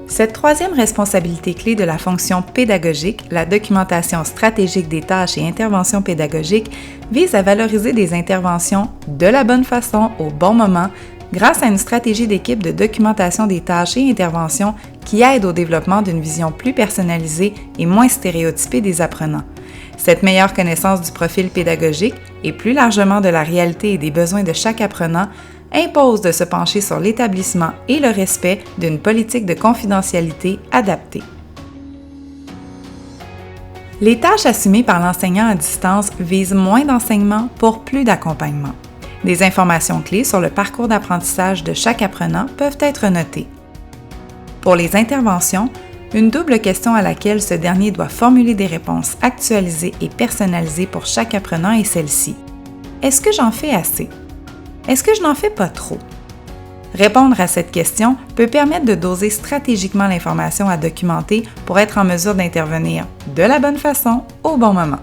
Cette troisième responsabilité clé de la fonction pédagogique, la documentation stratégique des tâches et interventions pédagogiques, vise à valoriser des interventions de la bonne façon au bon moment grâce à une stratégie d'équipe de documentation des tâches et interventions qui aide au développement d'une vision plus personnalisée et moins stéréotypée des apprenants. Cette meilleure connaissance du profil pédagogique et plus largement de la réalité et des besoins de chaque apprenant impose de se pencher sur l'établissement et le respect d'une politique de confidentialité adaptée. Les tâches assumées par l'enseignant à distance visent moins d'enseignement pour plus d'accompagnement. Des informations clés sur le parcours d'apprentissage de chaque apprenant peuvent être notées. Pour les interventions, une double question à laquelle ce dernier doit formuler des réponses actualisées et personnalisées pour chaque apprenant est celle-ci. Est-ce que j'en fais assez? Est-ce que je n'en fais pas trop? Répondre à cette question peut permettre de doser stratégiquement l'information à documenter pour être en mesure d'intervenir de la bonne façon au bon moment.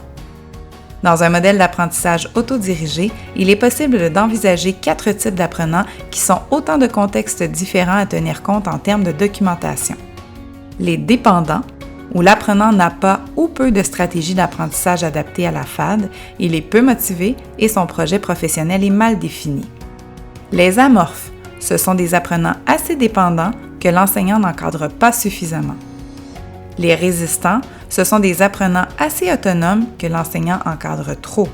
Dans un modèle d'apprentissage autodirigé, il est possible d'envisager 4 types d'apprenants qui sont autant de contextes différents à tenir compte en termes de documentation. Les dépendants, où l'apprenant n'a pas ou peu de stratégie d'apprentissage adaptée à la FAD, il est peu motivé et son projet professionnel est mal défini. Les amorphes, ce sont des apprenants assez dépendants que l'enseignant n'encadre pas suffisamment. Les résistants, ce sont des apprenants assez autonomes que l'enseignant encadre trop.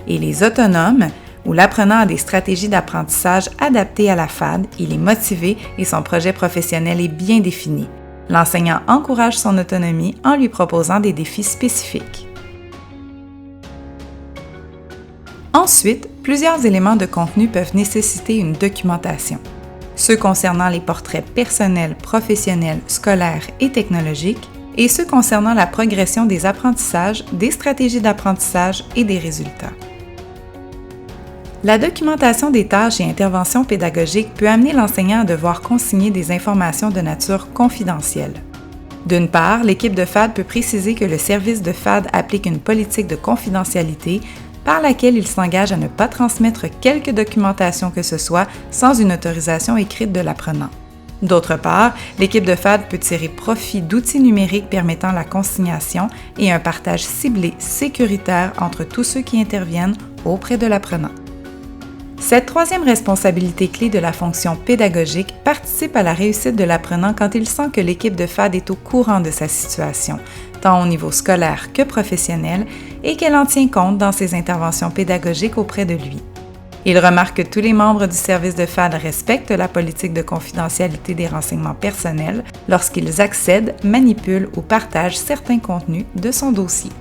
Et les autonomes, où l'apprenant a des stratégies d'apprentissage adaptées à la FAD, il est motivé et son projet professionnel est bien défini. L'enseignant encourage son autonomie en lui proposant des défis spécifiques. Ensuite, plusieurs éléments de contenu peuvent nécessiter une documentation. Ceux concernant les portraits personnels, professionnels, scolaires et technologiques, et ceux concernant la progression des apprentissages, des stratégies d'apprentissage et des résultats. La documentation des tâches et interventions pédagogiques peut amener l'enseignant à devoir consigner des informations de nature confidentielle. D'une part, l'équipe de FAD peut préciser que le service de FAD applique une politique de confidentialité par laquelle il s'engage à ne pas transmettre quelque documentation que ce soit sans une autorisation écrite de l'apprenant. D'autre part, l'équipe de FAD peut tirer profit d'outils numériques permettant la consignation et un partage ciblé sécuritaire entre tous ceux qui interviennent auprès de l'apprenant. Cette troisième responsabilité clé de la fonction pédagogique participe à la réussite de l'apprenant quand il sent que l'équipe de FAD est au courant de sa situation, tant au niveau scolaire que professionnel, et qu'elle en tient compte dans ses interventions pédagogiques auprès de lui. Il remarque que tous les membres du service de FAD respectent la politique de confidentialité des renseignements personnels lorsqu'ils accèdent, manipulent ou partagent certains contenus de son dossier.